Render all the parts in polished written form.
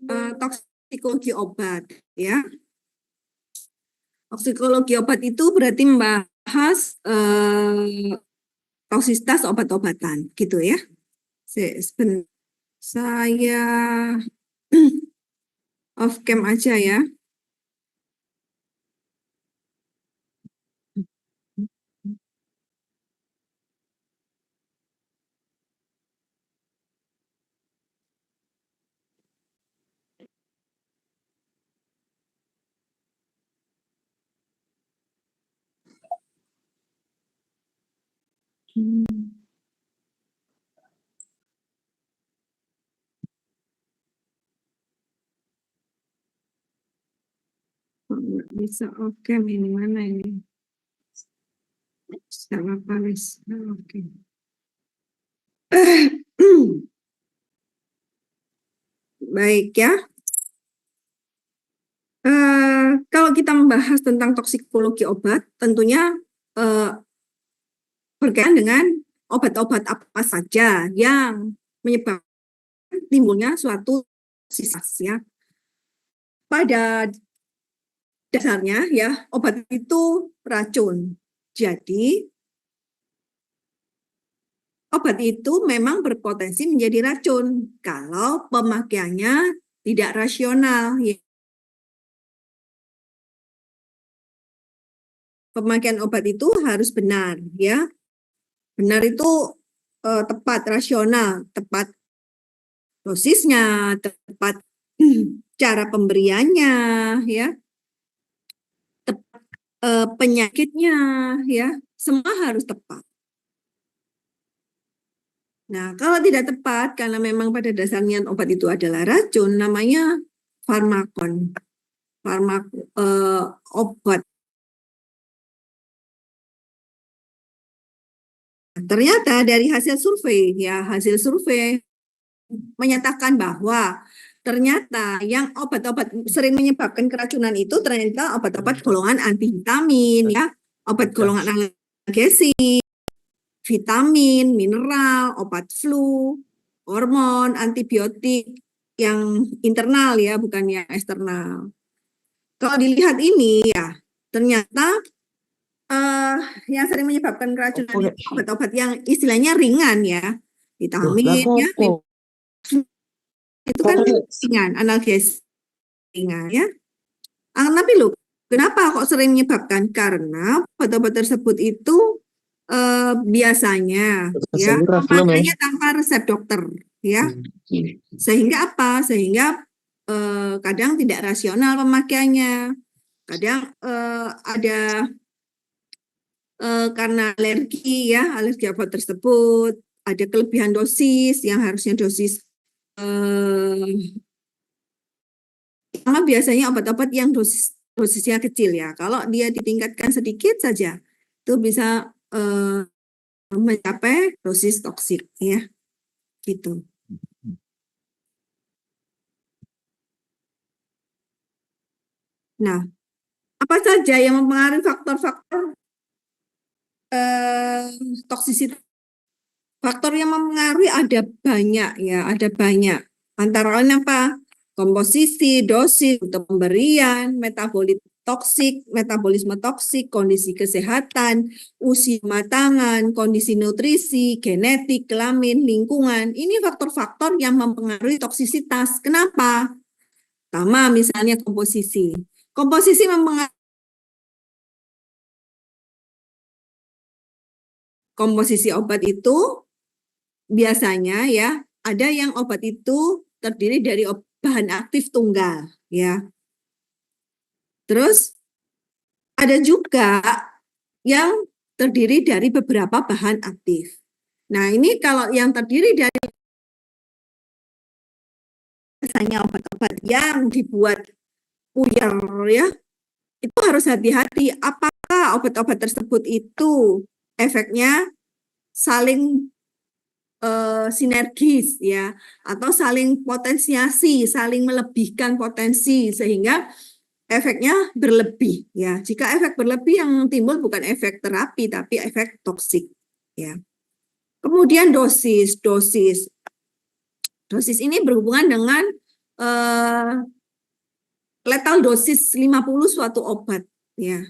toksikologi obat, ya. Toksikologi obat itu berarti membahas toksisitas obat-obatan, gitu ya. Saya off cam aja ya. Nggak bisa off cam, ini mana ini? Salah baris. Oke. Baik ya. Kalau kita membahas tentang toksikologi obat, tentunya berkaitan dengan obat-obat apa saja yang menyebabkan timbulnya suatu toksitas ya. Pada dasarnya ya, obat itu racun. Jadi obat itu memang berpotensi menjadi racun kalau pemakaiannya tidak rasional. Pemakaian obat itu harus benar, ya. Benar itu tepat, rasional, tepat dosisnya, tepat cara pemberiannya, ya, tepat penyakitnya, ya, semua harus tepat. Nah, kalau tidak tepat, karena memang pada dasarnya obat itu adalah racun, namanya farmakon. Obat. Ternyata dari hasil survei, ya, hasil survei menyatakan bahwa ternyata yang obat-obat sering menyebabkan keracunan itu ternyata obat-obat golongan antivitamin, ya, obat golongan analgesik, vitamin, mineral, obat flu, hormon, antibiotik yang internal ya, bukan yang eksternal. Kalau dilihat ini ya, ternyata yang sering menyebabkan keracunan itu obat-obat yang istilahnya ringan ya, vitamin ya, itu kan ringan, analgesik ringan ya. Tapi loh, kenapa kok sering menyebabkan? Karena obat-obat tersebut itu biasanya ya pemakaiannya tanpa resep dokter ya. Sehingga apa? Sehingga kadang tidak rasional pemakaiannya. Kadang ada karena alergi ya, alergi obat tersebut, ada kelebihan dosis yang harusnya dosis karena biasanya obat-obat yang dosisnya kecil ya. Kalau dia ditingkatkan sedikit saja, itu bisa mencapai dosis toksik ya. Gitu. Nah, apa saja yang mempengaruhi faktor-faktor toksisitas? Faktor yang mempengaruhi ada banyak ya, ada banyak. Antara lain apa? Komposisi, dosis, untuk pemberian, metabolisme toksik, kondisi kesehatan, usia kematangan, kondisi nutrisi, genetik, kelamin, lingkungan. Ini faktor-faktor yang mempengaruhi toksisitas. Kenapa? Pertama, misalnya komposisi. Komposisi mempengaruhi komposisi obat itu biasanya ya ada yang obat itu terdiri dari bahan aktif tunggal ya. Terus ada juga yang terdiri dari beberapa bahan aktif. Nah, ini kalau yang terdiri dari biasanya obat-obat yang dibuat puyar ya, itu harus hati-hati apakah obat-obat tersebut itu efeknya saling sinergis ya, atau saling potensiasi, saling melebihkan potensi sehingga efeknya berlebih ya. Jika efek berlebih yang timbul bukan efek terapi tapi efek toksik ya. Kemudian dosis ini berhubungan dengan eh, letal dosis 50 suatu obat, ya,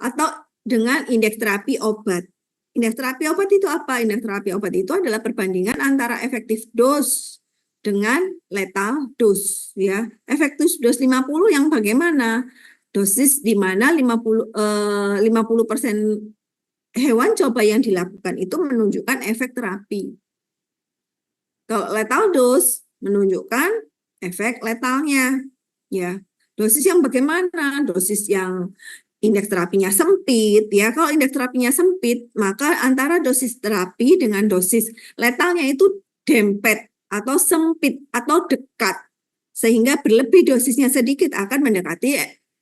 atau dengan indeks terapi obat. Indeks terapi obat itu apa? Indeks terapi obat itu adalah perbandingan antara efektif dos dengan letal dos, ya. Efektif dos 50 yang bagaimana? Dosis di mana 50% hewan coba yang dilakukan itu menunjukkan efek terapi. Kalau letal dos menunjukkan efek letalnya, ya. Dosis yang bagaimana? Dosis yang indeks terapinya sempit, ya. Kalau indeks terapinya sempit, maka antara dosis terapi dengan dosis letalnya itu dempet atau sempit atau dekat, sehingga berlebih dosisnya sedikit akan mendekati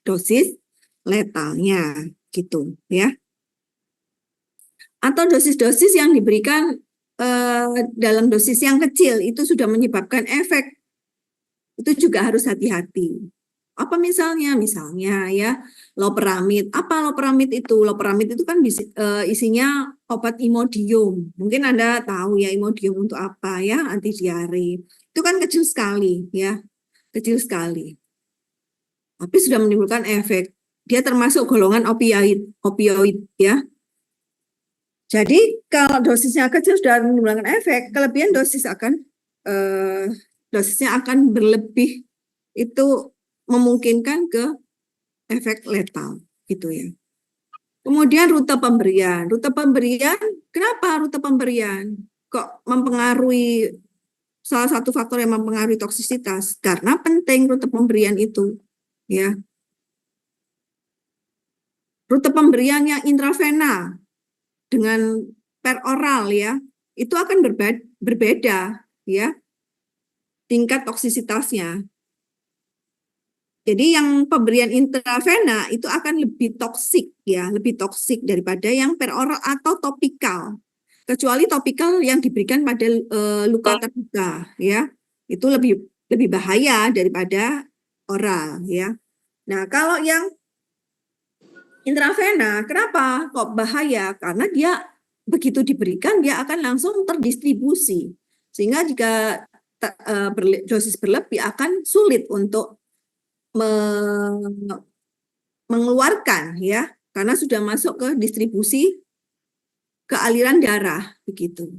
dosis letalnya, gitu, ya. Atau dosis-dosis yang diberikan dalam dosis yang kecil itu sudah menyebabkan efek, itu juga harus hati-hati. Apa misalnya? Misalnya ya, loperamid. Apa loperamid itu? Loperamid itu kan isinya obat Imodium. Mungkin Anda tahu ya Imodium untuk apa ya, anti diare. Itu kan kecil sekali ya, kecil sekali. Tapi sudah menimbulkan efek. Dia termasuk golongan opioid ya. Jadi kalau dosisnya kecil sudah menimbulkan efek, kelebihan dosisnya akan berlebih, itu memungkinkan ke efek letal gitu ya. Kemudian rute pemberian. Rute pemberian, kenapa rute pemberian kok mempengaruhi, salah satu faktor yang mempengaruhi toksisitas? Karena penting rute pemberian itu ya. Rute pemberian yang intravena dengan peroral ya, itu akan berbeda ya tingkat toksisitasnya. Jadi yang pemberian intravena itu akan lebih toksik ya, lebih toksik daripada yang peroral atau topikal. Kecuali topikal yang diberikan pada luka terbuka ya. Itu lebih bahaya daripada oral ya. Nah, kalau yang intravena, kenapa kok bahaya? Karena dia begitu diberikan dia akan langsung terdistribusi. Sehingga jika dosis berlebih akan sulit untuk mengeluarkan ya, karena sudah masuk ke distribusi ke aliran darah begitu.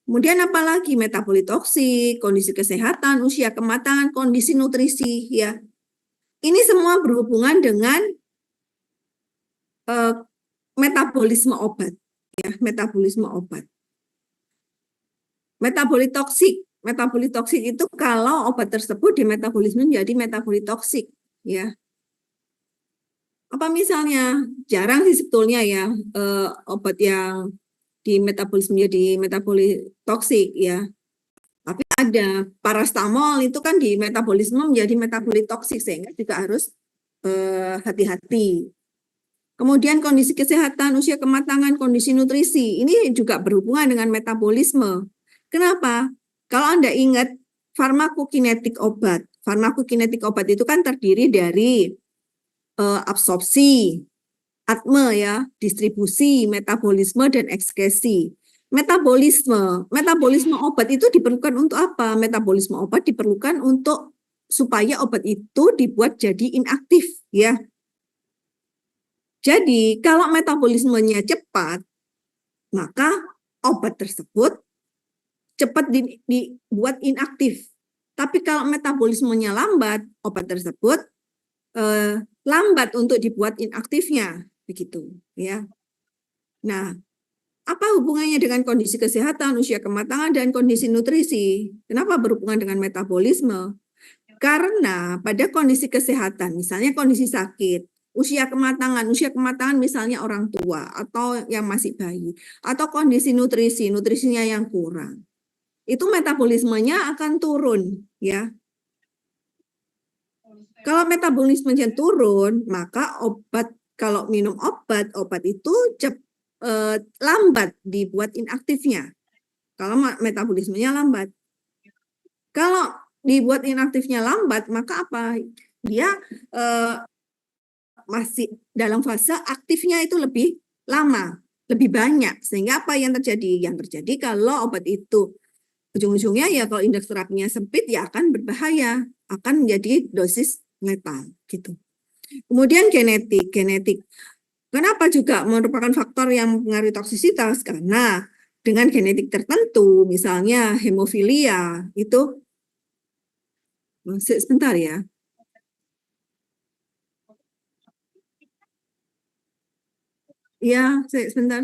Kemudian apalagi metabolit toksik, kondisi kesehatan, usia kematangan, kondisi nutrisi ya. Ini semua berhubungan dengan metabolisme obat ya, metabolisme obat. Metabolit toksik itu kalau obat tersebut di metabolisme menjadi metabolit toksik ya. Apa misalnya? Jarang sih sebetulnya ya obat yang di metabolisme menjadi metabolit toksik ya. Tapi ada parastamol itu kan di metabolisme menjadi metabolit toksik, sehingga juga harus hati-hati. Kemudian kondisi kesehatan, usia kematangan, kondisi nutrisi, ini juga berhubungan dengan metabolisme. Kenapa? Kalau Anda ingat farmakokinetik obat itu kan terdiri dari absorpsi, atme ya, distribusi, metabolisme, dan ekskresi. Metabolisme obat itu diperlukan untuk apa? Metabolisme obat diperlukan untuk supaya obat itu dibuat jadi inaktif ya. Jadi kalau metabolismenya cepat, maka obat tersebut cepat dibuat inaktif. Tapi kalau metabolismenya lambat, obat tersebut lambat untuk dibuat inaktifnya, begitu ya. Nah, apa hubungannya dengan kondisi kesehatan, usia kematangan, dan kondisi nutrisi? Kenapa berhubungan dengan metabolisme? Karena pada kondisi kesehatan, misalnya kondisi sakit, usia kematangan misalnya orang tua atau yang masih bayi, atau kondisi nutrisinya yang kurang, itu metabolismenya akan turun ya. Kalau metabolismenya turun, maka kalau minum obat itu lambat dibuat inaktifnya. Kalau metabolismenya lambat. Kalau dibuat inaktifnya lambat, maka apa? Dia masih dalam fase aktifnya itu lebih lama, lebih banyak. Sehingga apa yang terjadi? Yang terjadi kalau obat itu ujung-ujungnya ya kalau indeks terapinya sempit ya akan berbahaya, akan menjadi dosis letal gitu. Kemudian genetik. Kenapa juga merupakan faktor yang mempengaruhi toksisitas? Karena dengan genetik tertentu, misalnya hemofilia, itu sebentar ya. Ya, sebentar.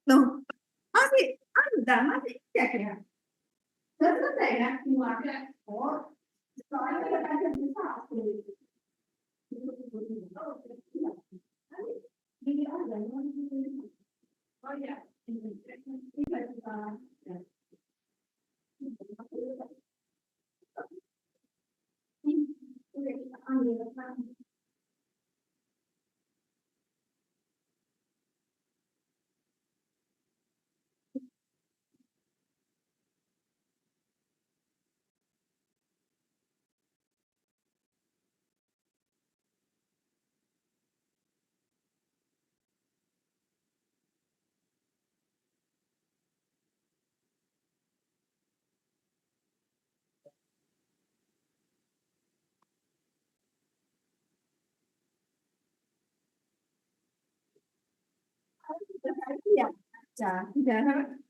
Loh, masih cek ya? Sudah selesai ya? Oh, soalnya ada bisa. Ini ada. Oh ya, ini ya.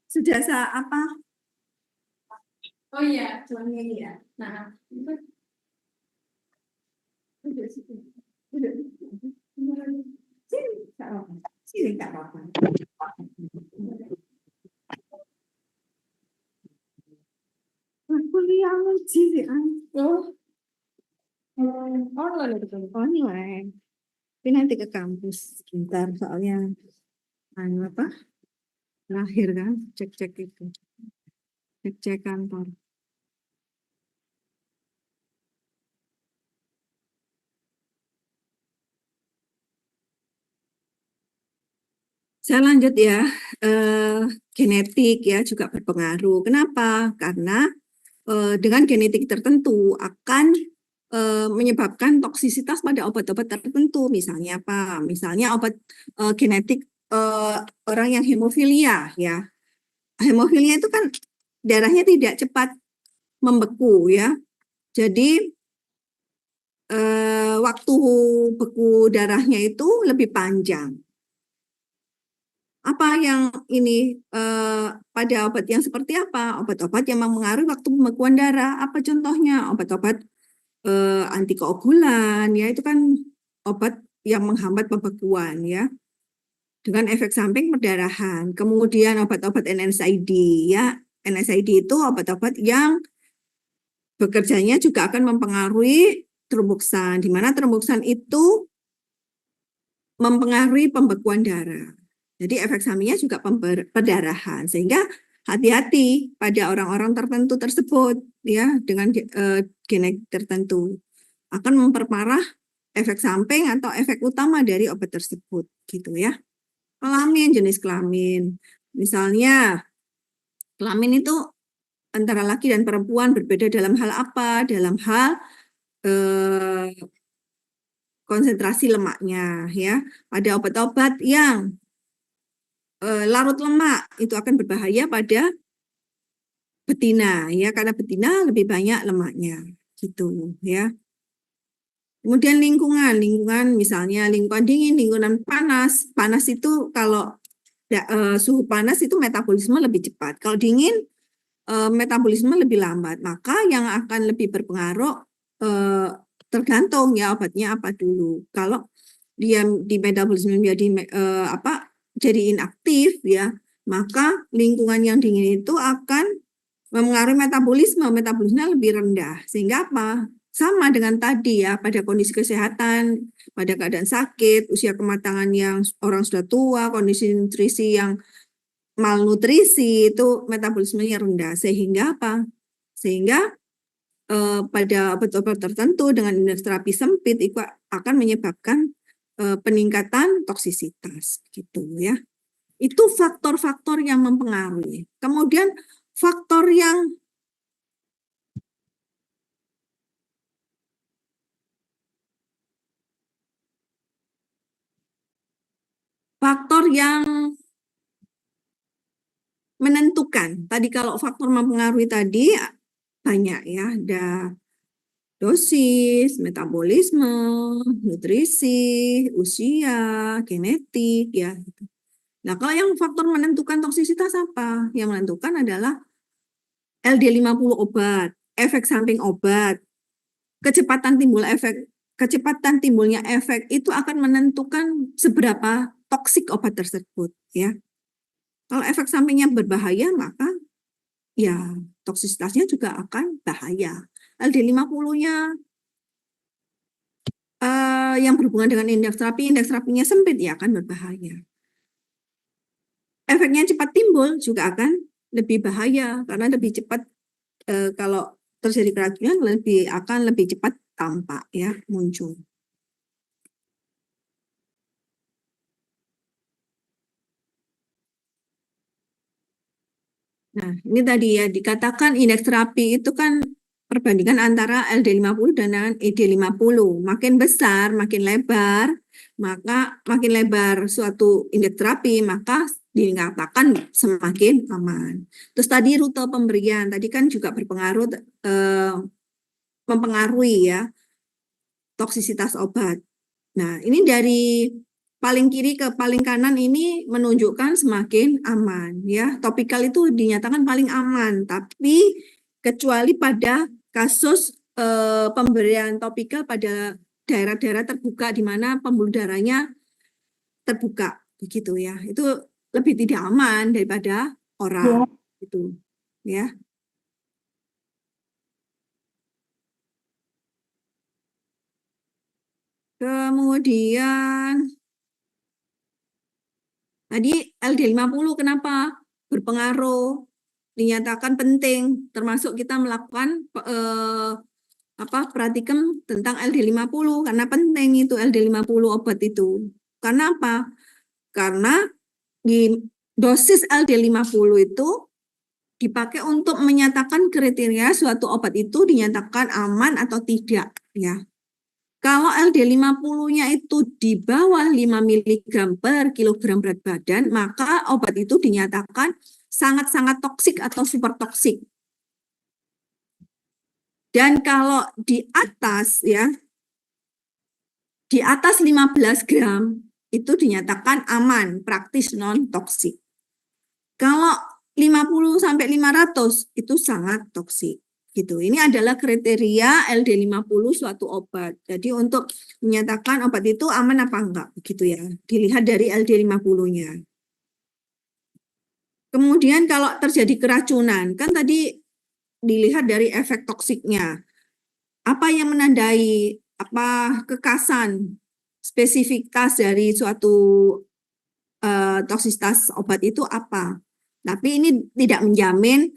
Sudah apa? Oh iya, cuman ini ya. Nah, itu sudah sudah. Sini, nggak apa-apa. Sini, nggak apa-apa. Kuliah ngaji sih, oh, online itu online. Tapi nanti ke kampus sebentar soalnya apa? Lahir kan, cek-cek itu, cek-cek kantor. Saya lanjut ya, eh, genetik ya juga berpengaruh. Kenapa? Karena dengan genetik tertentu akan menyebabkan toksisitas pada obat-obat tertentu. Misalnya apa? Misalnya obat genetik orang yang hemofilia ya. Hemofilia itu kan darahnya tidak cepat membeku ya. Jadi waktu beku darahnya itu lebih panjang. Apa yang ini pada obat yang seperti apa? Obat-obat yang mempengaruhi waktu pembekuan darah. Apa contohnya? Obat-obat antikoagulan ya itu kan obat yang menghambat pembekuan ya dengan efek samping perdarahan. Kemudian obat-obat NSAID ya. NSAID itu obat-obat yang bekerjanya juga akan mempengaruhi terumbukan, di mana terumbukan itu mempengaruhi pembekuan darah. Jadi efek sampingnya juga perdarahan, sehingga hati-hati pada orang-orang tertentu tersebut ya dengan genetik tertentu akan memperparah efek samping atau efek utama dari obat tersebut gitu ya. Kelamin, jenis kelamin. Misalnya kelamin itu antara laki dan perempuan berbeda dalam hal apa? Dalam hal eh, konsentrasi lemaknya ya. Ada obat-obat yang larut lemak itu akan berbahaya pada betina ya karena betina lebih banyak lemaknya gitu ya. Kemudian lingkungan misalnya lingkungan dingin, lingkungan panas. Panas itu kalau suhu panas itu metabolisme lebih cepat. Kalau dingin metabolisme lebih lambat. Maka yang akan lebih berpengaruh eh, tergantung ya obatnya apa dulu. Kalau dia di metabolisme menjadi apa jadi inaktif ya, maka lingkungan yang dingin itu akan mempengaruhi metabolisme lebih rendah. Sehingga apa? Sama dengan tadi ya, pada kondisi kesehatan, pada keadaan sakit, usia kematangan yang orang sudah tua, kondisi nutrisi yang malnutrisi, itu metabolismenya rendah. Sehingga apa? Sehingga pada obat-obat tertentu dengan indeks terapi sempit itu akan menyebabkan peningkatan toksisitas gitu ya. Itu faktor-faktor yang mempengaruhi. Kemudian faktor yang yang menentukan, tadi kalau faktor mempengaruhi tadi banyak ya, ada dosis, metabolisme, nutrisi, usia, genetik ya. Nah, kalau yang faktor menentukan toksisitas apa? Yang menentukan adalah LD50 obat, efek samping obat, kecepatan timbulnya efek itu akan menentukan seberapa toksik obat tersebut ya. Kalau efek sampingnya berbahaya, maka ya toksisitasnya juga akan bahaya. LD50-nya yang berhubungan dengan indeks terapinya sempit ya akan berbahaya. Efeknya cepat timbul juga akan lebih bahaya karena lebih cepat kalau terjadi keracunan akan lebih cepat tampak ya muncul. Nah, ini tadi ya dikatakan indeks terapi itu kan perbandingan antara LD50 dengan ED50. Makin besar, makin lebar, maka makin lebar suatu indeks terapi, maka dikatakan semakin aman. Terus tadi rute pemberian, tadi kan juga berpengaruh mempengaruhi ya toksisitas obat. Nah, ini dari paling kiri ke paling kanan ini menunjukkan semakin aman ya. Topikal itu dinyatakan paling aman, tapi kecuali pada kasus pemberian topikal pada daerah-daerah terbuka di mana pembuluh darahnya terbuka begitu ya. Itu lebih tidak aman daripada oral itu ya. Kemudian tadi LD50 kenapa berpengaruh? Dinyatakan penting, termasuk kita melakukan pratikum tentang LD50 karena penting itu LD50 obat itu. Karena apa? Karena di dosis LD50 itu dipakai untuk menyatakan kriteria suatu obat itu dinyatakan aman atau tidak ya. Kalau LD50-nya itu di bawah 5 mg per kilogram berat badan, maka obat itu dinyatakan sangat-sangat toksik atau super toksik. Dan kalau di atas ya, di atas 15 gram itu dinyatakan aman, praktis non toksik. Kalau 50 sampai 500 itu sangat toksik. Gitu. Ini adalah kriteria LD50 suatu obat. Jadi untuk menyatakan obat itu aman apa enggak begitu ya. Dilihat dari LD50-nya. Kemudian kalau terjadi keracunan, kan tadi dilihat dari efek toksiknya. Apa yang menandai kekasan spesifikas dari suatu toksisitas obat itu apa? Tapi ini tidak menjamin.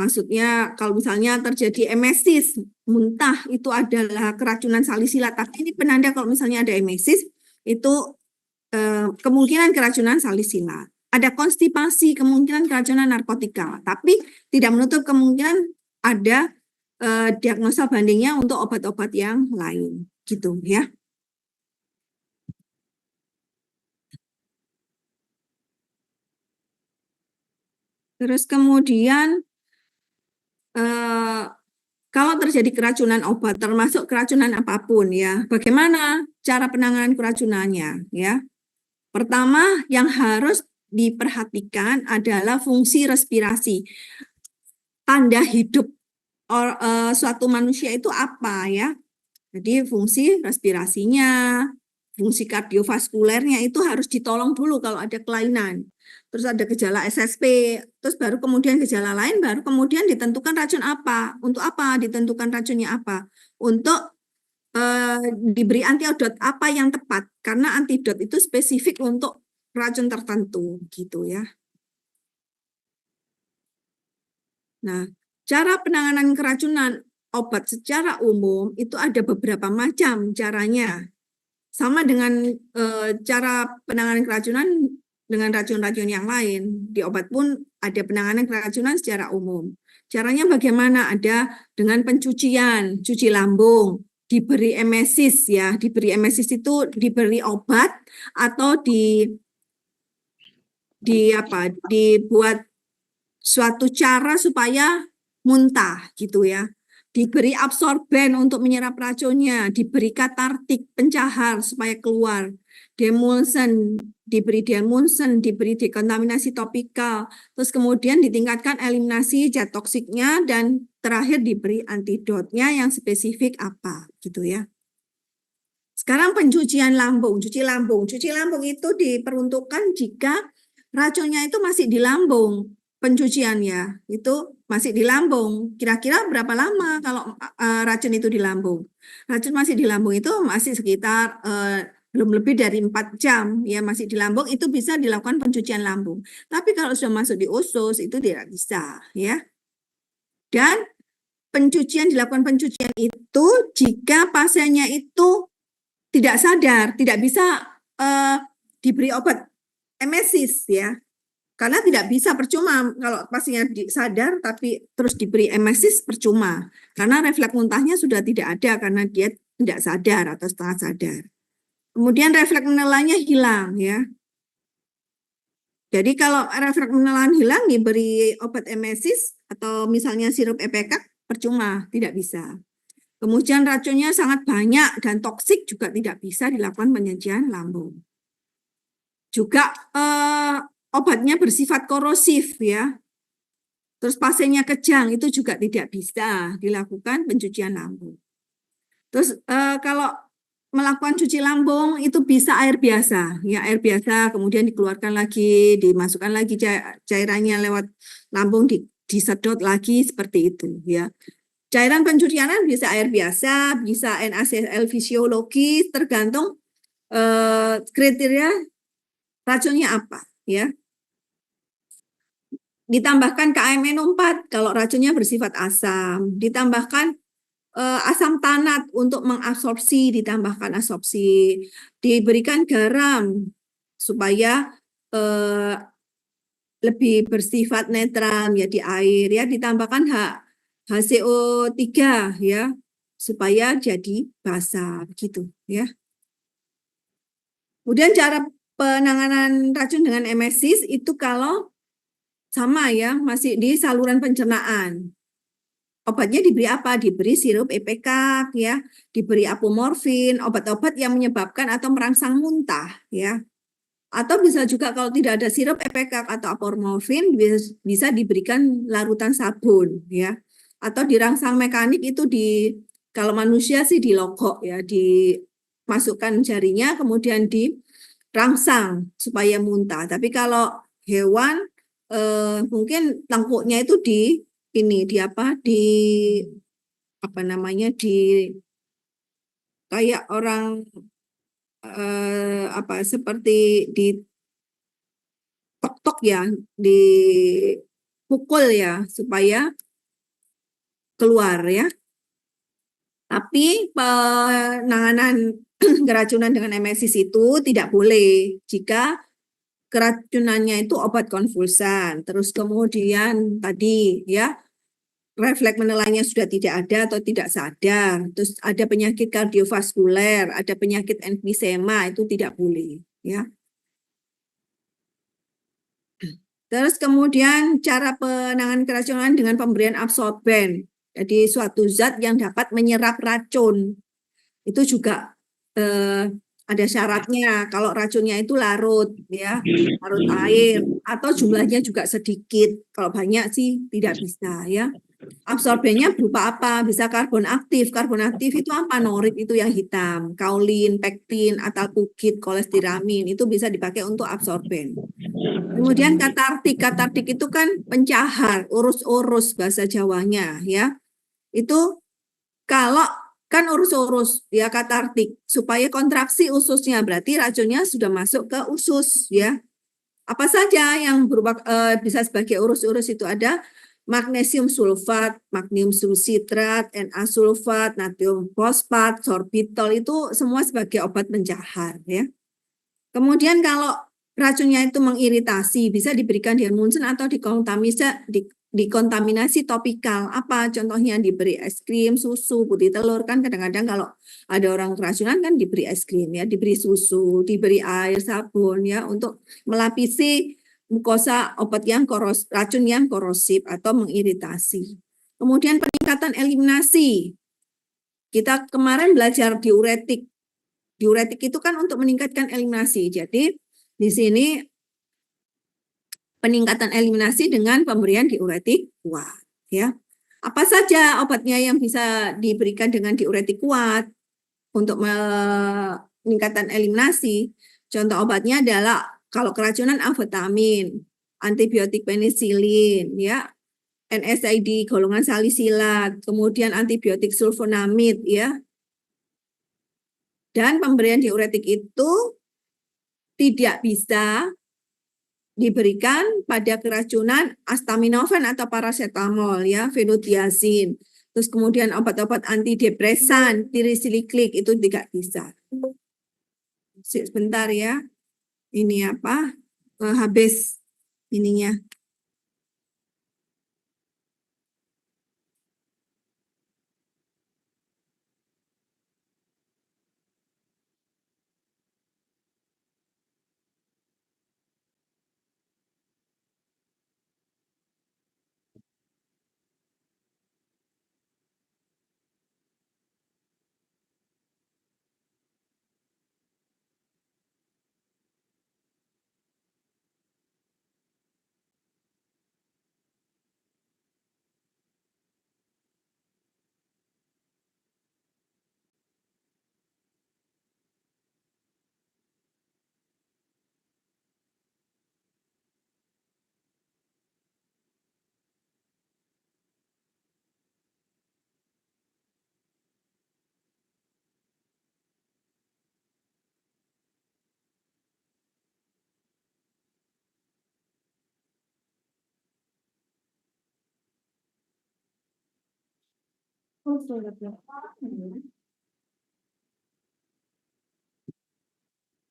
Maksudnya kalau misalnya terjadi emesis, muntah itu adalah keracunan salisilat. Tapi ini penanda kalau misalnya ada emesis, itu kemungkinan keracunan salisilat. Ada konstipasi, kemungkinan keracunan narkotika. Tapi tidak menutup kemungkinan ada diagnosa bandingnya untuk obat-obat yang lain. Gitu ya. Terus kemudian kalau terjadi keracunan obat, termasuk keracunan apapun ya, bagaimana cara penanganan keracunannya ya? Pertama yang harus diperhatikan adalah fungsi respirasi. Tanda hidup suatu manusia itu apa ya? Jadi fungsi respirasinya, fungsi kardiovaskulernya itu harus ditolong dulu kalau ada kelainan. Terus ada gejala SSP, terus baru kemudian gejala lain, baru kemudian ditentukan racun apa. Untuk apa ditentukan racunnya apa? Untuk diberi antidot apa yang tepat. Karena antidot itu spesifik untuk racun tertentu, gitu ya. Nah, cara penanganan keracunan obat secara umum itu ada beberapa macam caranya. Sama dengan cara penanganan keracunan dengan racun-racun yang lain. Di obat pun ada penanganan keracunan secara umum. Caranya bagaimana? Ada dengan pencucian, cuci lambung, diberi emesis ya. Diberi emesis itu diberi obat atau dibuat suatu cara supaya muntah gitu ya. Diberi absorben untuk menyerap racunnya, diberi katartik pencahar supaya keluar, demulsen, diberi demulsen, diberi dekontaminasi topikal, terus kemudian ditingkatkan eliminasi zat toksiknya, dan terakhir diberi antidotnya yang spesifik apa gitu ya. Sekarang pencucian lambung, cuci lambung. Cuci lambung itu diperuntukkan jika racunnya itu masih di lambung. Pencuciannya itu masih di lambung. Kira-kira berapa lama kalau racun itu di lambung? Racun masih di lambung itu masih sekitar belum lebih dari 4 jam ya, masih di lambung, itu bisa dilakukan pencucian lambung. Tapi kalau sudah masuk di usus itu tidak bisa ya. Dan dilakukan pencucian itu jika pasiennya itu tidak sadar, tidak bisa diberi obat emesis ya. Karena tidak bisa, percuma kalau pasiennya sadar tapi terus diberi emesis, percuma. Karena refleks muntahnya sudah tidak ada karena dia tidak sadar atau setengah sadar. Kemudian refleks menelannya hilang ya. Jadi kalau refleks menelan hilang diberi obat emesis atau misalnya sirup EPK, percuma, tidak bisa. Kemudian racunnya sangat banyak dan toksik, juga tidak bisa dilakukan penyajian lambung. Juga obatnya bersifat korosif ya. Terus pasiennya kejang, itu juga tidak bisa dilakukan pencucian lambung. Terus kalau melakukan cuci lambung itu bisa air biasa, ya air biasa, kemudian dikeluarkan lagi, dimasukkan lagi cairannya lewat lambung, disedot lagi seperti itu ya. Cairan pencucian bisa air biasa, bisa NaCl fisiologis, tergantung kriteria racunnya apa ya. Ditambahkan KMNO4 kalau racunnya bersifat asam, ditambahkan asam tanat untuk mengabsorpsi, ditambahkan absorpsi, diberikan garam supaya lebih bersifat netral ya di air ya, ditambahkan HCO3 ya supaya jadi basah gitu ya. Kemudian cara penanganan racun dengan emesis itu kalau sama ya, masih di saluran pencernaan. Obatnya diberi apa? Diberi sirup EPK ya, diberi apomorfin, obat-obat yang menyebabkan atau merangsang muntah ya. Atau bisa juga kalau tidak ada sirup EPK atau apomorfin bisa diberikan larutan sabun ya. Atau dirangsang mekanik itu kalau manusia sih dilogok ya, dimasukkan jarinya kemudian dirangsang supaya muntah. Tapi kalau hewan mungkin tangkuknya itu di kayak orang seperti di tok ya, dipukul ya supaya keluar ya. Tapi penanganan keracunan dengan emesis itu tidak boleh jika keracunannya itu obat konvulsan, terus kemudian tadi ya refleks menelannya sudah tidak ada atau tidak sadar, terus ada penyakit kardiovaskuler, ada penyakit emfisema, itu tidak boleh ya. Terus kemudian cara penanganan keracunan dengan pemberian absorben, jadi suatu zat yang dapat menyerap racun, itu juga ada syaratnya. Kalau racunnya itu larut ya, larut air atau jumlahnya juga sedikit. Kalau banyak sih tidak bisa ya. Absorbennya berupa apa? Bisa karbon aktif. Karbon aktif itu apa? Norit itu yang hitam, kaolin, pektin, atalpukit, kolestiramin, itu bisa dipakai untuk absorben. Kemudian katartik. Katartik itu kan pencahar, urus-urus bahasa Jawanya ya. Itu kalau kan urus-urus ya katartik supaya kontraksi ususnya, berarti racunnya sudah masuk ke usus ya. Apa saja yang berupa bisa sebagai urus-urus itu ada magnesium sulfat, magnesium sulsitrat, Na sulfat, natrium fosfat, sorbitol, itu semua sebagai obat pencahar ya. Kemudian kalau racunnya itu mengiritasi, bisa diberikan diamunsen atau dikontaminasi topikal. Apa contohnya? Diberi es krim, susu, putih telur. Kan kadang-kadang kalau ada orang keracunan kan diberi es krim ya, diberi susu, diberi air, sabun ya, untuk melapisi mukosa obat yang racun yang korosif atau mengiritasi. Kemudian peningkatan eliminasi. Kita kemarin belajar diuretik. Diuretik itu kan untuk meningkatkan eliminasi. Jadi di sini peningkatan eliminasi dengan pemberian diuretik kuat, ya. Apa saja obatnya yang bisa diberikan dengan diuretik kuat untuk meningkatkan eliminasi? Contoh obatnya adalah kalau keracunan amfetamin, antibiotik penisilin, ya, NSAID golongan salisilat, kemudian antibiotik sulfonamid, ya. Dan pemberian diuretik itu tidak bisa diberikan pada keracunan acetaminophen atau paracetamol, ya, fenodiazin. Terus kemudian obat-obat antidepresan, tiriziliklik itu tidak bisa. Sebentar ya. Ini apa? Habis ininya.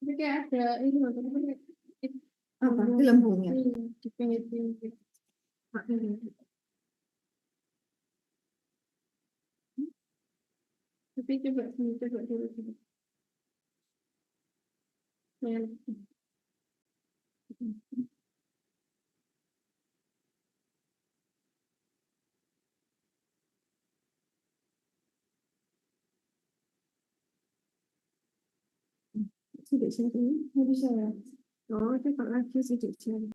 Jadi ada ini Apa? Di lambungnya. di pinggir. Tapi coba dulu. Ya. Sidik sini nggak bisa ya. Oh, coba lagi sidik sini.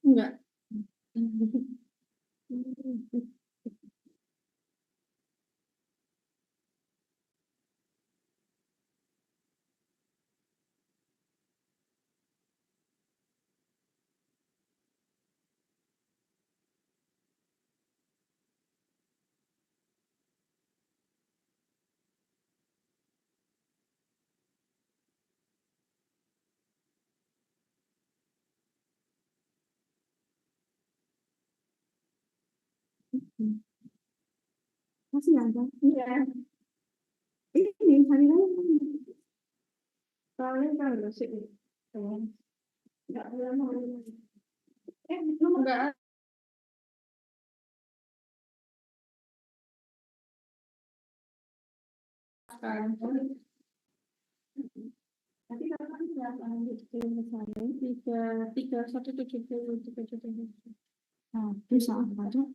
Enggak. Masih ada? Iya. Ini hari lalu. Soalnya kan sih. Enggak lama. Enggak. Nanti kalau bisa lanjut ke misalnya tiga satu tujuh puluh tiga tujuh. Nah, bisa aja.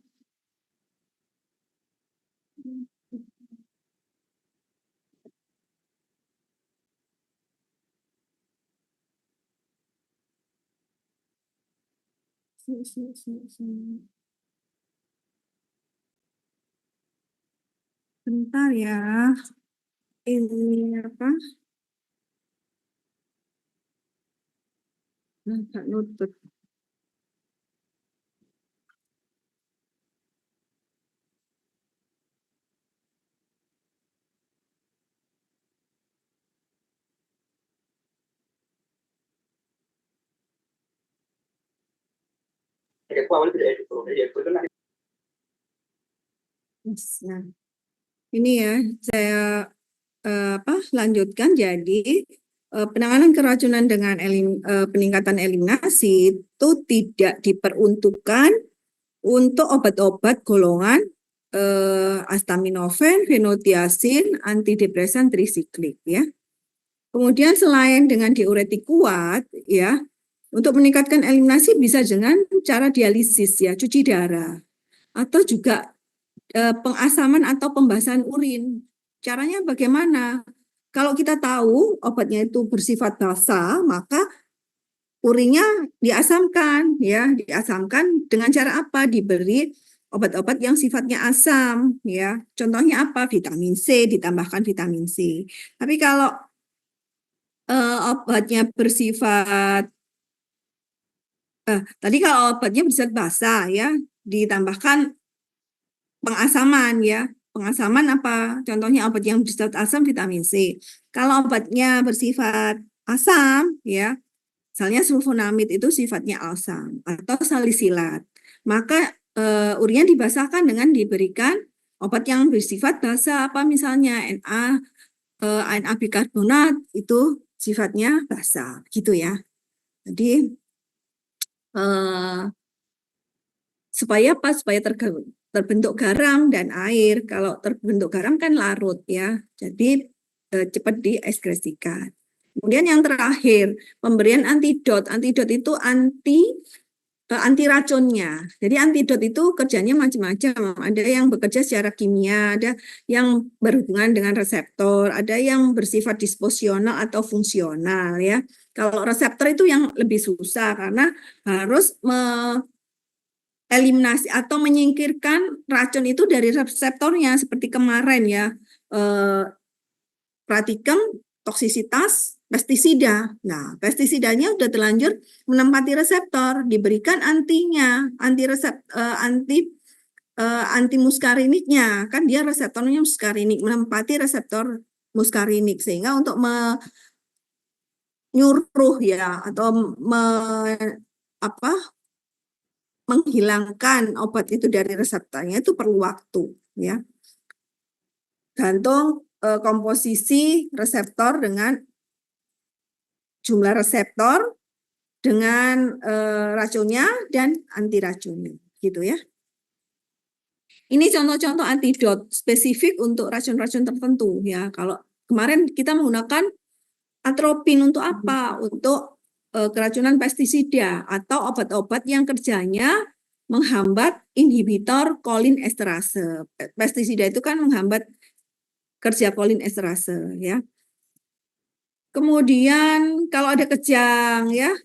Bentar ya. Ini apa? Nggak nutut. Nah, ini ya, saya lanjutkan. Jadi penanganan keracunan dengan peningkatan eliminasi itu tidak diperuntukkan untuk obat-obat golongan acetaminophen, fenotiazin, antidepresan trisiklik ya. Kemudian selain dengan diuretik kuat ya, untuk meningkatkan eliminasi bisa dengan cara dialisis ya, cuci darah, atau juga pengasaman atau pembasahan urin. Caranya bagaimana? Kalau kita tahu obatnya itu bersifat basa, maka urinnya diasamkan ya, diasamkan dengan cara apa? Diberi obat-obat yang sifatnya asam ya. Contohnya apa? Vitamin C, ditambahkan vitamin C. Tapi kalau obatnya bersifat tadi kalau obatnya bersifat basa ya, ditambahkan pengasaman ya. Pengasaman apa? Contohnya obat yang bersifat asam vitamin C. Kalau obatnya bersifat asam ya, misalnya sulfonamid itu sifatnya asam atau salisilat. Maka urinnya dibasahkan dengan diberikan obat yang bersifat basa apa misalnya Na bikarbonat itu sifatnya basa gitu ya. Jadi supaya apa? Supaya terbentuk garam dan air. Kalau terbentuk garam kan larut ya, jadi cepat dieskresikan. Kemudian yang terakhir, pemberian antidot. Antidot itu anti racunnya. Jadi antidot itu kerjanya macam-macam. Ada yang bekerja secara kimia, ada yang berhubungan dengan reseptor, ada yang bersifat disposisional atau fungsional ya. Kalau reseptor itu yang lebih susah karena harus eliminasi atau menyingkirkan racun itu dari reseptornya seperti kemarin ya, pratikem, toksisitas, pestisida. Nah, pestisidanya sudah terlanjur menempati reseptor, diberikan antinya, anti muskariniknya, kan dia reseptornya muskarinik, menempati reseptor muskarinik sehingga untuk menyuruh ya atau menghilangkan obat itu dari reseptornya itu perlu waktu ya. Gantung komposisi reseptor dengan jumlah reseptor dengan racunnya dan anti racunnya gitu ya. Ini contoh-contoh antidot spesifik untuk racun-racun tertentu ya. Kalau kemarin kita menggunakan atropin untuk apa? Untuk keracunan pestisida atau obat-obat yang kerjanya menghambat inhibitor kolin esterase. Pestisida itu kan menghambat kerja kolin esterase ya. Kemudian kalau ada kejang ya,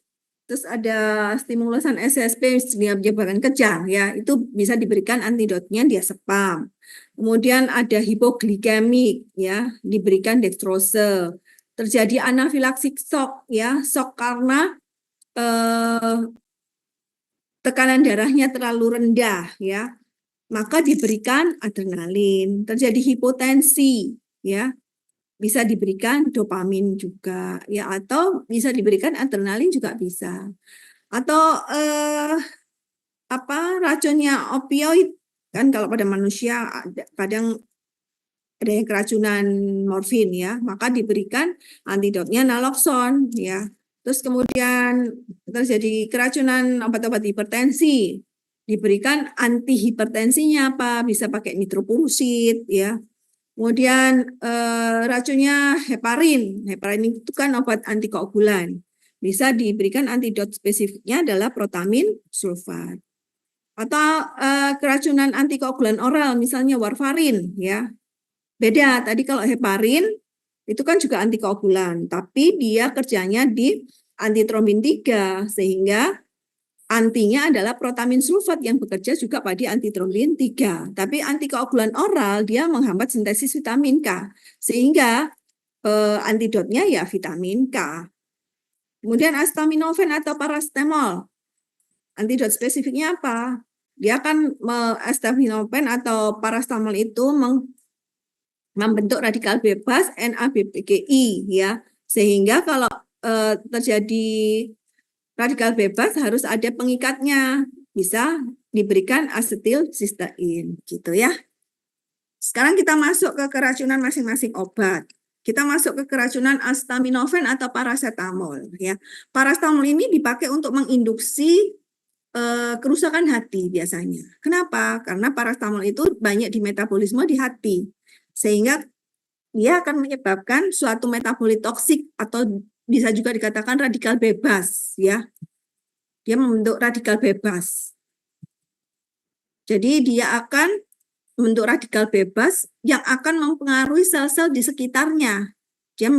terus ada stimulusan SSP menyebabkan kejang ya, itu bisa diberikan antidotnya diazepam. Kemudian ada hipoglikemik ya, diberikan dextrose. Terjadi anafilaksi shock ya, shock karena tekanan darahnya terlalu rendah ya, maka diberikan adrenalin. Terjadi hipotensi ya, bisa diberikan dopamin juga ya, atau bisa diberikan adrenalin juga bisa. Atau racunnya opioid kan, kalau pada manusia kadang ada yang keracunan morfin ya, maka diberikan antidotnya naloxon ya. Terus kemudian terjadi keracunan obat-obat hipertensi, diberikan antihipertensinya apa? Bisa pakai nitrofuransid ya. Kemudian racunnya heparin. Heparin itu kan obat antikoagulan. Bisa diberikan antidot spesifiknya adalah protamin sulfat. Atau keracunan antikoagulan oral misalnya warfarin ya. Beda, tadi kalau heparin itu kan juga antikoagulan, tapi dia kerjanya di antitrombin 3 sehingga antinya adalah protamin sulfat yang bekerja juga pada antitrombin 3. Tapi antikoagulan oral dia menghambat sintesis vitamin K sehingga antidotnya ya vitamin K. Kemudian acetaminophen atau paracetamol. Antidot spesifiknya apa? Dia akan acetaminophen atau paracetamol itu membentuk radikal bebas NABPGI ya, sehingga kalau terjadi radikal bebas harus ada pengikatnya, bisa diberikan asetil sistein gitu ya. Sekarang kita masuk ke keracunan masing-masing obat. Kita masuk ke keracunan acetaminophen atau paracetamol ya. Paracetamol ini dipakai untuk menginduksi kerusakan hati biasanya. Kenapa? Karena paracetamol itu banyak di metabolisme di hati. Sehingga dia akan menyebabkan suatu metabolit toksik atau bisa juga dikatakan radikal bebas ya. Dia membentuk radikal bebas. Jadi dia akan membentuk radikal bebas yang akan mempengaruhi sel-sel di sekitarnya. Dia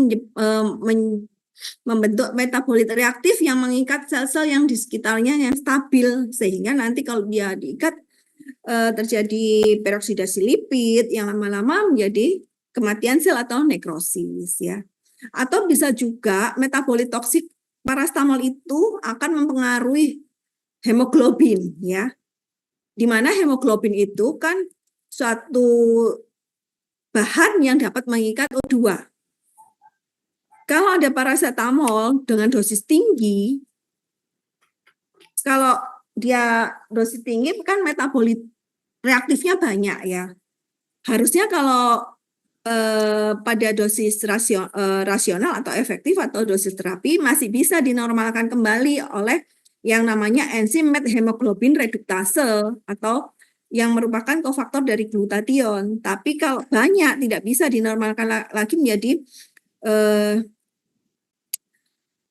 membentuk metabolit reaktif yang mengikat sel-sel yang di sekitarnya yang stabil, sehingga nanti kalau dia diikat terjadi peroksidasi lipid yang lama-lama menjadi kematian sel atau nekrosis ya. Atau bisa juga metabolit toksik paracetamol itu akan mempengaruhi hemoglobin ya. Di mana hemoglobin itu kan suatu bahan yang dapat mengikat O2. Kalau ada paracetamol dengan dosis tinggi, kalau dia dosis tinggi kan metabolit reaktifnya banyak ya. Harusnya kalau pada dosis rasional atau efektif atau dosis terapi masih bisa dinormalkan kembali oleh yang namanya enzim methemoglobin reduktase atau yang merupakan kofaktor dari glutathione. Tapi kalau banyak tidak bisa dinormalkan lagi menjadi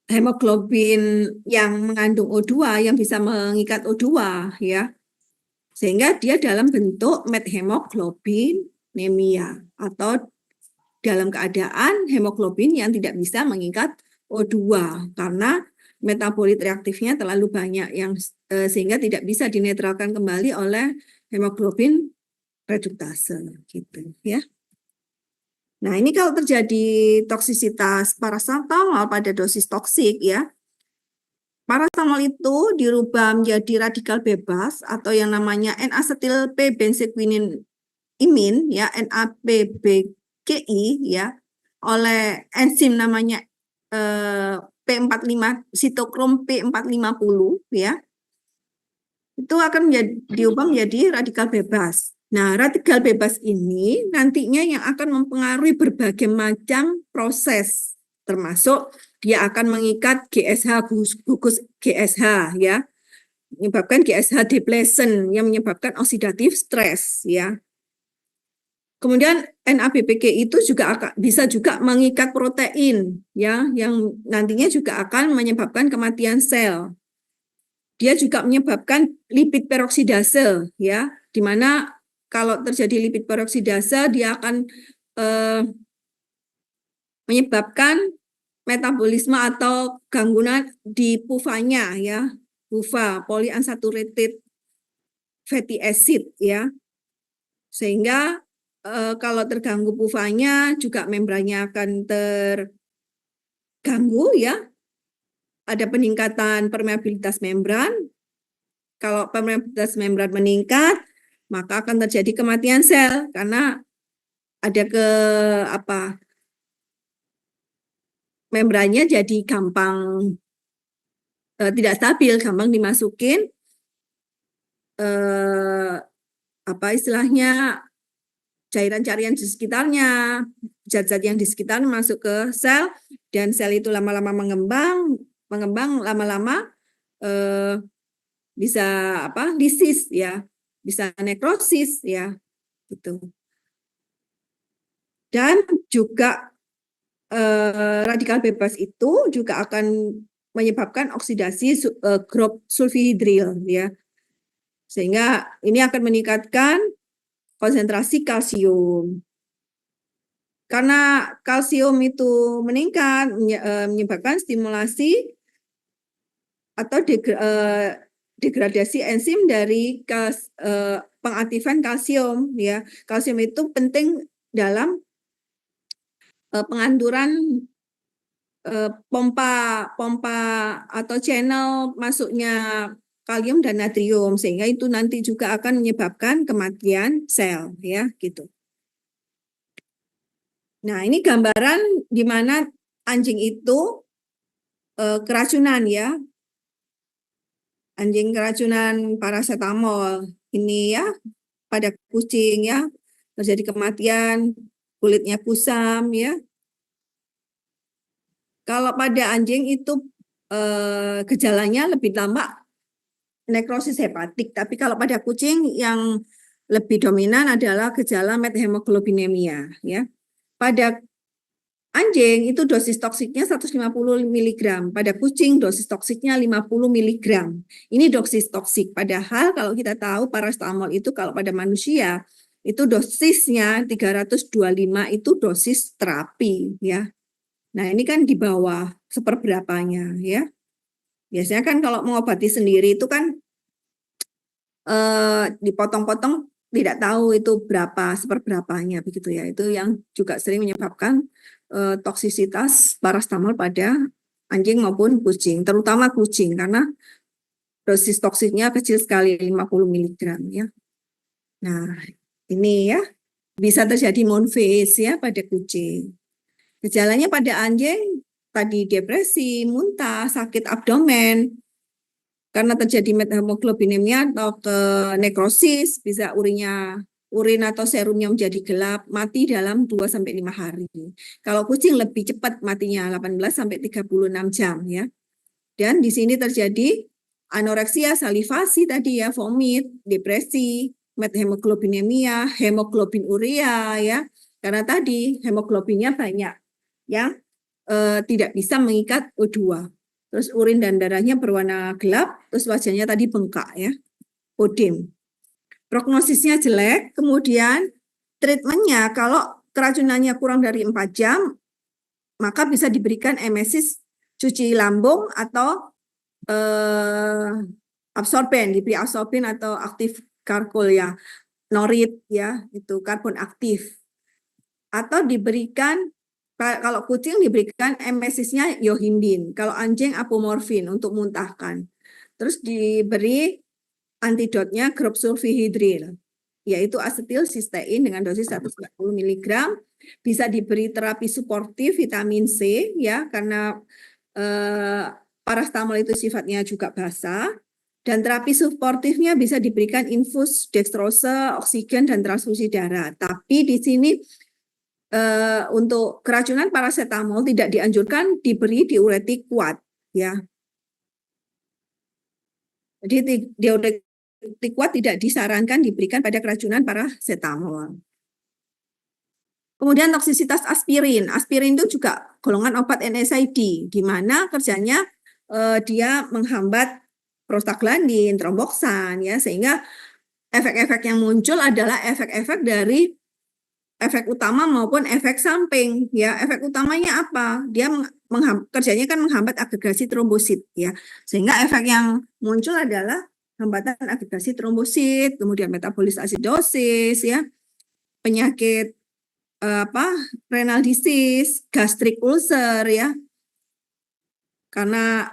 hemoglobin yang mengandung O2 yang bisa mengikat O2 ya. Sehingga dia dalam bentuk methemoglobinemia atau dalam keadaan hemoglobin yang tidak bisa mengikat O2 karena metabolit reaktifnya terlalu banyak yang sehingga tidak bisa dinetralkan kembali oleh hemoglobin reduktase gitu ya. Nah, ini kalau terjadi toksisitas paracetamol pada dosis toksik ya. Paracetamol itu dirubah menjadi radikal bebas atau yang namanya N-acetyl P-benzoquinin imin ya, NAPBGI ya, oleh enzim namanya P45 sitokrom P450 ya. Itu akan diubah menjadi radikal bebas. Nah, radikal bebas ini nantinya yang akan mempengaruhi berbagai macam proses, termasuk dia akan mengikat GSH, gugus GSH ya, menyebabkan GSH depletion yang menyebabkan oxidative stress ya. Kemudian NABPG itu juga bisa juga mengikat protein ya, yang nantinya juga akan menyebabkan kematian sel. Dia juga menyebabkan lipid peroksidase ya, di mana kalau terjadi lipid peroksidase dia akan menyebabkan metabolisme atau gangguan di pufanya ya, PUFA polyunsaturated fatty acid ya. Sehingga kalau terganggu pufanya juga membrannya akan terganggu ya. Ada peningkatan permeabilitas membran. Kalau permeabilitas membran meningkat, maka akan terjadi kematian sel karena ada membrannya jadi gampang tidak stabil, gampang dimasukin istilahnya cairan-cairan di sekitarnya, zat-zat yang di sekitar masuk ke sel dan sel itu lama-lama mengembang lama-lama bisa lisis ya, bisa nekrosis ya, gitu. Dan juga radikal bebas itu juga akan menyebabkan oksidasi grup sulfihidril ya. Sehingga ini akan meningkatkan konsentrasi kalsium. Karena kalsium itu meningkat menyebabkan stimulasi atau degradasi enzim dari pengaktifan kalsium ya. Kalsium itu penting dalam penganduran pompa atau channel masuknya kalium dan natrium, sehingga itu nanti juga akan menyebabkan kematian sel ya gitu. Nah, ini gambaran di mana anjing itu keracunan ya. Anjing keracunan paracetamol ini ya pada kucing ya. terjadi kematian, kulitnya kusam ya. Kalau pada anjing itu gejalanya lebih tampak nekrosis hepatik, tapi kalau pada kucing yang lebih dominan adalah gejala methemoglobinemia ya. Pada anjing itu dosis toksiknya 150 mg, pada kucing dosis toksiknya 50 mg. Ini dosis toksik, padahal kalau kita tahu paracetamol itu kalau pada manusia itu dosisnya 325 itu dosis terapi ya. Nah, ini kan di bawah seperberapanya ya. Biasanya kan kalau mengobati sendiri itu kan dipotong-potong tidak tahu itu berapa seperberapanya begitu ya. Itu yang juga sering menyebabkan toksisitas paracetamol pada anjing maupun kucing, terutama kucing karena dosis toksiknya kecil sekali 50 mg ya. Nah, ini ya bisa terjadi moon phase ya pada kucing. Gejalanya pada anjing tadi depresi, muntah, sakit abdomen, karena terjadi methemoglobinemia atau ke nekrosis, bisa urin atau serumnya menjadi gelap, mati dalam 2-5 hari. Kalau kucing lebih cepat matinya 18-36 jam ya. Dan di sini terjadi anoreksia, salivasi tadi ya, vomit, depresi, methemoglobinemia, hemoglobin urea ya. Karena tadi hemoglobinnya banyak yang tidak bisa mengikat O2. Terus urin dan darahnya berwarna gelap, terus wajahnya tadi bengkak ya, odem. Prognosisnya jelek, kemudian treatmentnya kalau keracunannya kurang dari 4 jam, maka bisa diberikan emesis cuci lambung atau absorben, diberi absorben atau aktif karkol ya, norit ya, itu karbon aktif. Atau diberikan kalau kucing diberikan emesisnya yohimbin, kalau anjing apomorfin untuk muntahkan. Terus diberi antidotnya cropsulfihidril, yaitu asetilsistein dengan dosis 140 mg. Bisa diberi terapi suportif vitamin C ya, karena paracetamol itu sifatnya juga basa. Dan terapi suportifnya bisa diberikan infus dextrose, oksigen, dan transfusi darah. Tapi di sini untuk keracunan paracetamol tidak dianjurkan diberi diuretik kuat ya. Jadi diuretik kuat tidak disarankan diberikan pada keracunan paracetamol. Kemudian toksisitas aspirin. Aspirin itu juga golongan obat NSAID, di mana kerjanya dia menghambat prostaglandin, tromboksan ya, sehingga efek-efek yang muncul adalah efek-efek dari efek utama maupun efek samping ya. Efek utamanya apa? Dia kerjanya kan menghambat agregasi trombosit ya, sehingga efek yang muncul adalah hambatan agregasi trombosit, kemudian metabolis asidosis ya, penyakit renal disease, gastric ulcer ya, karena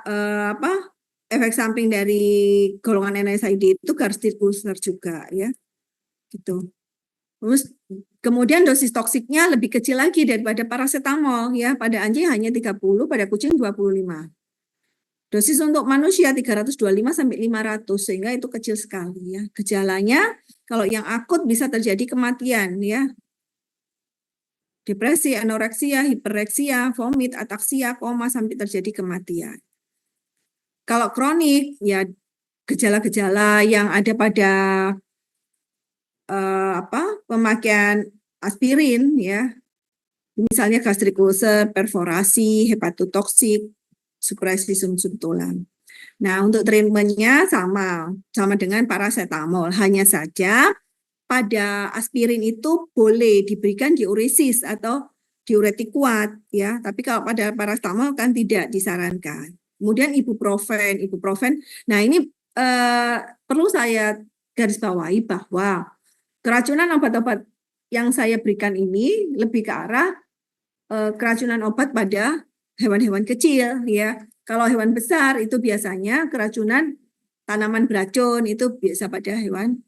efek samping dari golongan NSAID itu gastric ulcer juga ya, gitu. Terus kemudian dosis toksiknya lebih kecil lagi daripada paracetamol ya, pada anjing hanya 30, pada kucing 25. Dosis untuk manusia 325 sampai 500, sehingga itu kecil sekali ya. Gejalanya kalau yang akut bisa terjadi kematian ya. Depresi, anoreksia, hipereksia, vomit, ataksia, koma sampai terjadi kematian. Kalau kronik ya gejala-gejala yang ada pada pemakaian aspirin ya, misalnya gastric ulcer, perforasi, hepatotoksik, supresi sumsum tulang. Nah, untuk treatmentnya sama dengan paracetamol, hanya saja pada aspirin itu boleh diberikan diuresis atau diuretik kuat ya, tapi kalau pada paracetamol kan tidak disarankan. Kemudian ibuprofen. Nah, ini perlu saya garis bawahi bahwa keracunan obat-obat yang saya berikan ini lebih ke arah keracunan obat pada hewan-hewan kecil ya. Kalau hewan besar itu biasanya keracunan tanaman beracun, itu biasa pada hewan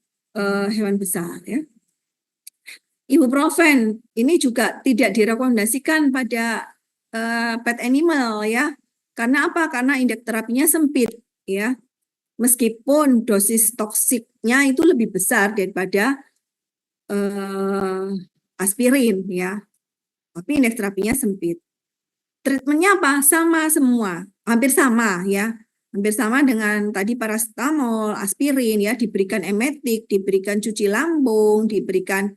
besar ya. Ibuprofen ini juga tidak direkomendasikan pada pet animal ya. Karena apa? Karena indeks terapinya sempit ya. Meskipun dosis toksiknya itu lebih besar daripada aspirin ya. Tapi indeks terapinya sempit. Treatmentnya apa? Sama semua, hampir sama ya. Hampir sama dengan tadi paracetamol, aspirin ya, diberikan emetik, diberikan cuci lambung, diberikan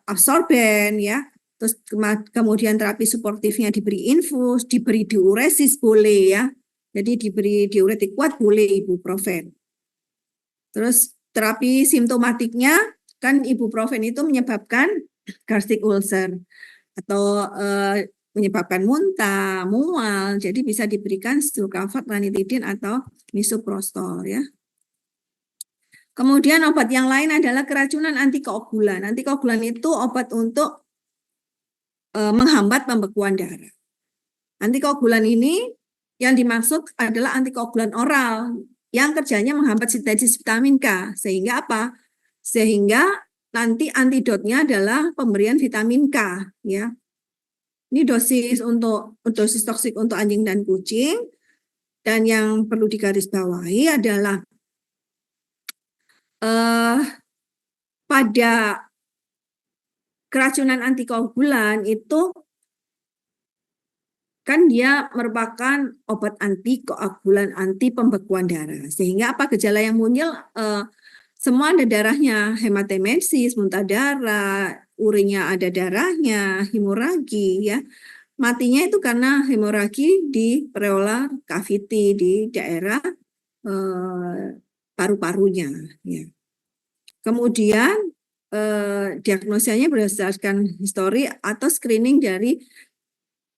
absorben ya. Terus kemudian terapi suportifnya diberi infus, diberi diuresis boleh ya. Jadi diberi diuretik kuat boleh ibuprofen. Terus terapi simptomatiknya kan ibuprofen itu menyebabkan gastric ulcer atau menyebabkan muntah, mual. Jadi bisa diberikan sucralfate, ranitidin atau misoprostol ya. Kemudian obat yang lain adalah keracunan antikoagulan. Antikoagulan itu obat untuk menghambat pembekuan darah. Antikoagulan ini yang dimaksud adalah antikoagulan oral yang kerjanya menghambat sintesis vitamin K. Sehingga apa? Sehingga nanti antidotnya adalah pemberian vitamin K ya. Ini dosis toksik untuk anjing dan kucing. Dan yang perlu digarisbawahi adalah pada keracunan antikoagulan itu kan dia merupakan obat antikoagulan, anti pembekuan darah. Sehingga apa gejala yang muncul? Semua ada darahnya, hematemesis, muntah darah, urinnya ada darahnya, hemoragi ya. Matinya itu karena hemoragi di preolar cavity di daerah paru-parunya ya. Kemudian diagnosanya berdasarkan histori atau screening dari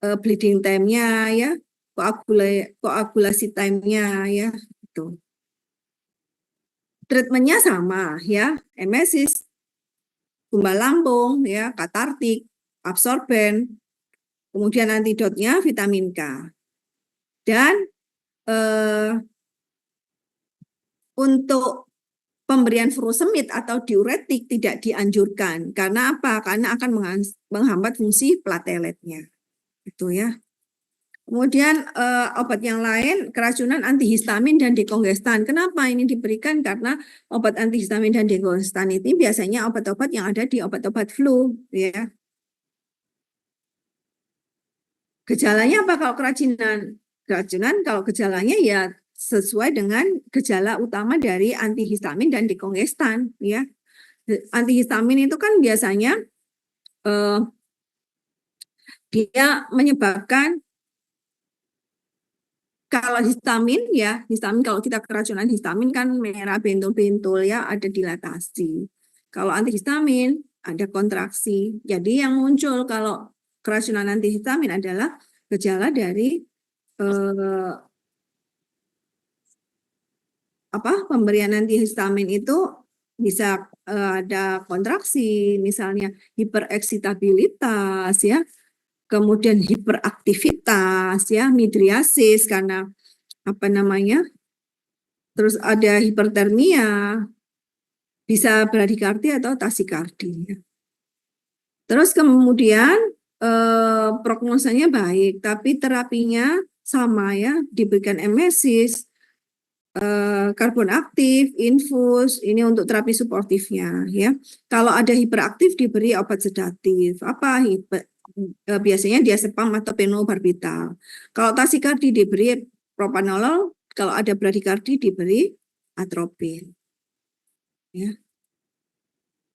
bleeding time-nya ya, koagulasi time-nya ya itu. Treatmentnya sama ya, emesis, gumbal lambung ya, katartik, absorben, kemudian antidotnya vitamin K. Dan untuk pemberian furosemid atau diuretik tidak dianjurkan. Karena apa? Karena akan menghambat fungsi plateletnya. Itu ya. Kemudian obat yang lain keracunan antihistamin dan dekongestan. Kenapa ini diberikan? Karena obat antihistamin dan dekongestan ini biasanya obat-obat yang ada di obat-obat flu ya. Gejalanya apa kalau keracunan? Keracunan kalau gejalanya ya sesuai dengan gejala utama dari antihistamin dan dekongestan ya. Antihistamin itu kan biasanya dia menyebabkan kalau histamin ya, histamin kalau kita keracunan histamin kan merah bentul-bentul ya, ada dilatasi. Kalau antihistamin ada kontraksi. Jadi yang muncul kalau keracunan antihistamin adalah gejala dari pemberian antihistamin itu bisa ada kontraksi, misalnya hipereksitabilitas ya, kemudian hiperaktivitas ya, midriasis karena terus ada hipertermia, bisa bradikardi atau tasikardi. Terus kemudian prognosanya baik, tapi terapinya sama ya, diberikan emesis, karbon aktif, infus, ini untuk terapi suportifnya ya. Kalau ada hiperaktif diberi obat sedatif. Biasanya diazepam atau penobarbital. Kalau tasikardi diberi propanolol, kalau ada bradikardi diberi atropin. Ya.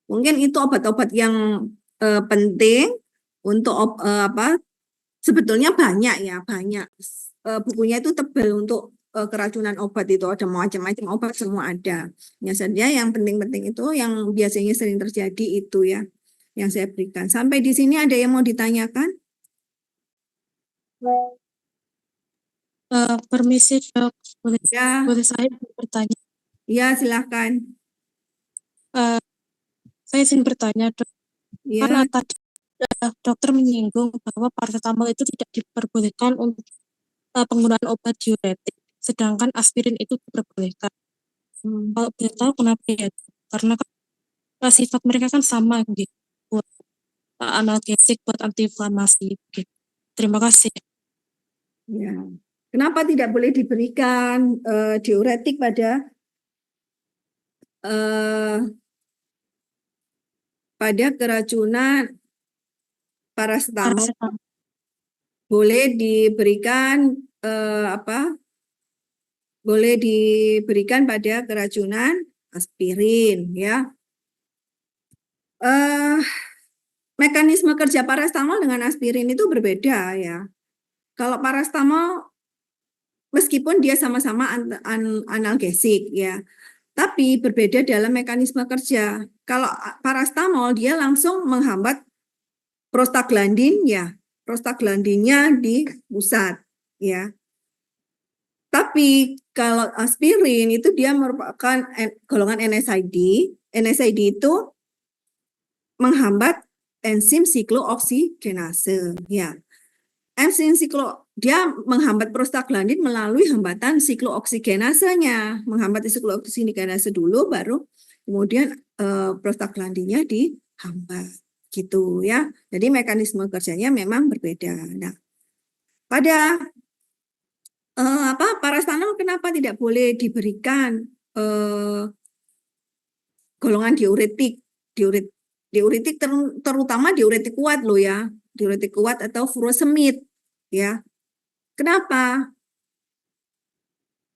Mungkin itu obat-obat yang penting untuk sebetulnya banyak ya, banyak. Bukunya itu tebal untuk keracunan obat itu ada macam-macam obat semua ada. Ya saja yang penting-penting itu yang biasanya sering terjadi itu ya yang saya berikan. Sampai di sini ada yang mau ditanyakan? Permisi dok, Ya, boleh saya bertanya? ya silahkan. Saya ingin bertanya dok, karena Ya, tadi dokter menyinggung bahwa paracetamol itu tidak diperbolehkan untuk penggunaan obat diuretik, sedangkan aspirin itu diperbolehkan. Kalau boleh tahu kenapa ya? Karena kan sifat mereka kan sama gitu, buat analgesik, buat antiinflamasi gitu. Terima kasih. ya. Kenapa tidak boleh diberikan diuretik pada pada keracunan paracetamol Paracetamol. boleh diberikan boleh diberikan pada keracunan aspirin ya. Mekanisme kerja paracetamol dengan aspirin itu berbeda ya. Kalau paracetamol meskipun dia sama-sama analgesik ya, tapi berbeda dalam mekanisme kerja. Kalau paracetamol dia langsung menghambat prostaglandin ya, prostaglandinnya di pusat ya. Tapi kalau aspirin itu dia merupakan golongan NSAID. NSAID itu menghambat enzim siklooksidgenase ya. Enzim dia menghambat prostaglandin melalui hambatan siklooksigenasenya, menghambat siklooksigenase dulu baru kemudian prostaglandinnya dihambat gitu ya. Jadi mekanisme kerjanya memang berbeda. Nah, pada paracetamol kenapa tidak boleh diberikan golongan diuretik? Diuretik terutama diuretik kuat loh ya, diuretik kuat atau furosemid ya. Kenapa?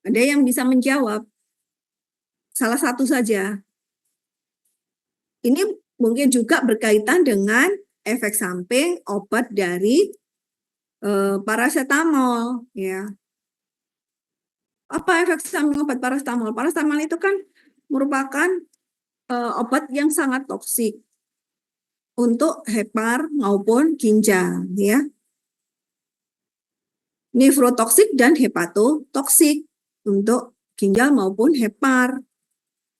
Ada yang bisa menjawab? Salah satu saja. Ini mungkin juga berkaitan dengan efek samping obat dari paracetamol ya. Apa efek samping obat paracetamol? Paracetamol itu kan merupakan obat yang sangat toksik untuk hepar maupun ginjal ya. Nefrotoksik dan hepatotoksik untuk ginjal maupun hepar.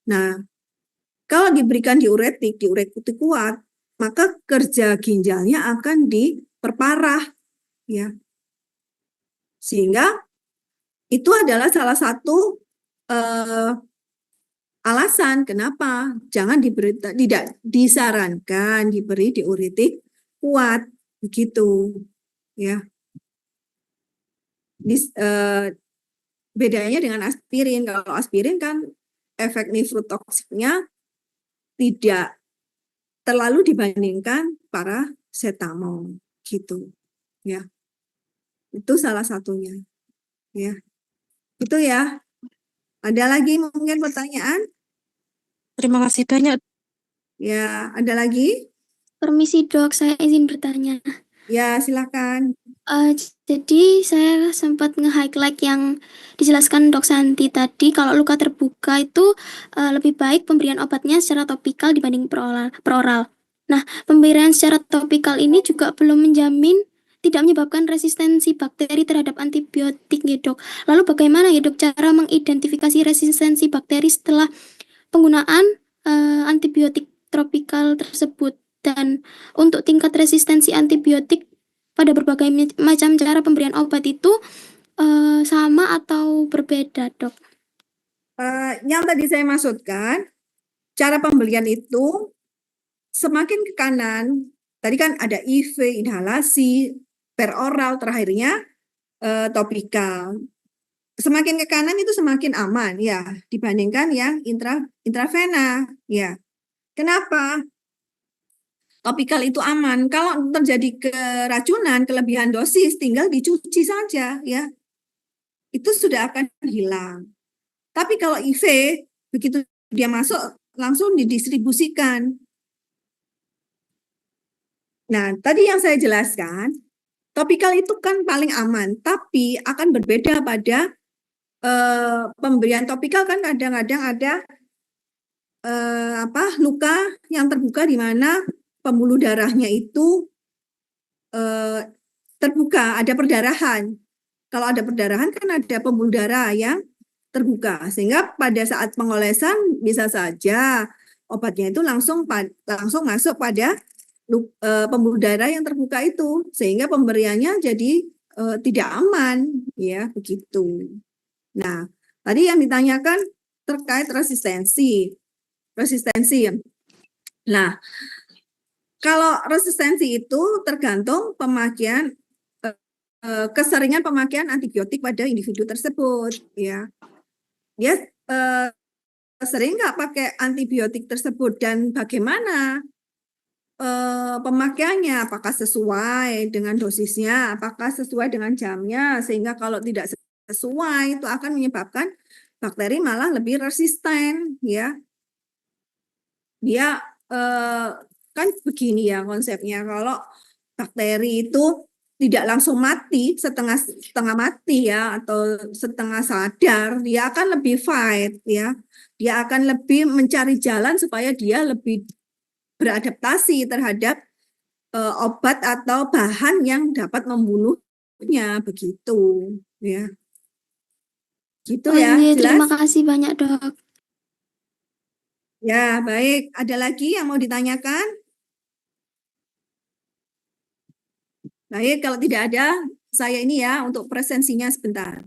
Nah, kalau diberikan diuretik kuat, maka kerja ginjalnya akan diperparah ya. Sehingga itu adalah salah satu alasan kenapa tidak disarankan diberi diuretik kuat begitu ya. Bedanya dengan aspirin, kalau aspirin kan efek nefrotoksiknya tidak terlalu dibandingkan paracetamol gitu ya. Itu salah satunya ya. Itu ya. Ada lagi mungkin pertanyaan? Terima kasih banyak. Ya, ada lagi? Permisi dok, saya izin bertanya. Ya, silakan. Jadi saya sempat nge-highlight yang dijelaskan Dok Santi tadi, kalau luka terbuka itu lebih baik pemberian obatnya secara topikal dibanding peroral. Nah, pemberian secara topikal ini juga belum menjamin tidak menyebabkan resistensi bakteri terhadap antibiotik ya dok. Lalu bagaimana ya dok cara mengidentifikasi resistensi bakteri setelah penggunaan antibiotik tropikal tersebut, dan untuk tingkat resistensi antibiotik pada berbagai macam cara pemberian obat itu sama atau berbeda, dok? Yang tadi saya maksudkan, cara pembelian itu semakin ke kanan, tadi kan ada IV, inhalasi, peroral, terakhirnya topikal. Semakin ke kanan itu semakin aman ya dibandingkan yang intravena ya. Kenapa? Topikal itu aman. Kalau terjadi keracunan, kelebihan dosis, tinggal dicuci saja ya. Itu sudah akan hilang. Tapi kalau IV, begitu dia masuk, langsung didistribusikan. Nah, tadi yang saya jelaskan, topikal itu kan paling aman, tapi akan berbeda pada pemberian topikal kan kadang-kadang ada luka yang terbuka di mana pembuluh darahnya itu terbuka, ada perdarahan. Kalau ada perdarahan kan ada pembuluh darah yang terbuka, sehingga pada saat pengolesan bisa saja obatnya itu langsung masuk pada pembuluh darah yang terbuka itu, sehingga pemberiannya jadi tidak aman, ya begitu. Nah, tadi yang ditanyakan terkait resistensi. Nah, kalau resistensi itu tergantung pemakaian keseringan pemakaian antibiotik pada individu tersebut, ya. Dia sering nggak pakai antibiotik tersebut dan bagaimana pemakaiannya, apakah sesuai dengan dosisnya, apakah sesuai dengan jamnya, sehingga kalau tidak sesuai itu akan menyebabkan bakteri malah lebih resisten, ya. Dia kan begini ya konsepnya, kalau bakteri itu tidak langsung mati, setengah mati ya, atau setengah sadar, dia akan lebih fight ya, dia akan lebih mencari jalan supaya dia lebih beradaptasi terhadap obat atau bahan yang dapat membunuhnya, begitu ya. Gitu Oh ya, iya, terima jelas? kasih banyak dok. Ya, baik. Ada lagi yang mau ditanyakan? Baik, kalau tidak ada, saya ini ya untuk presensinya sebentar.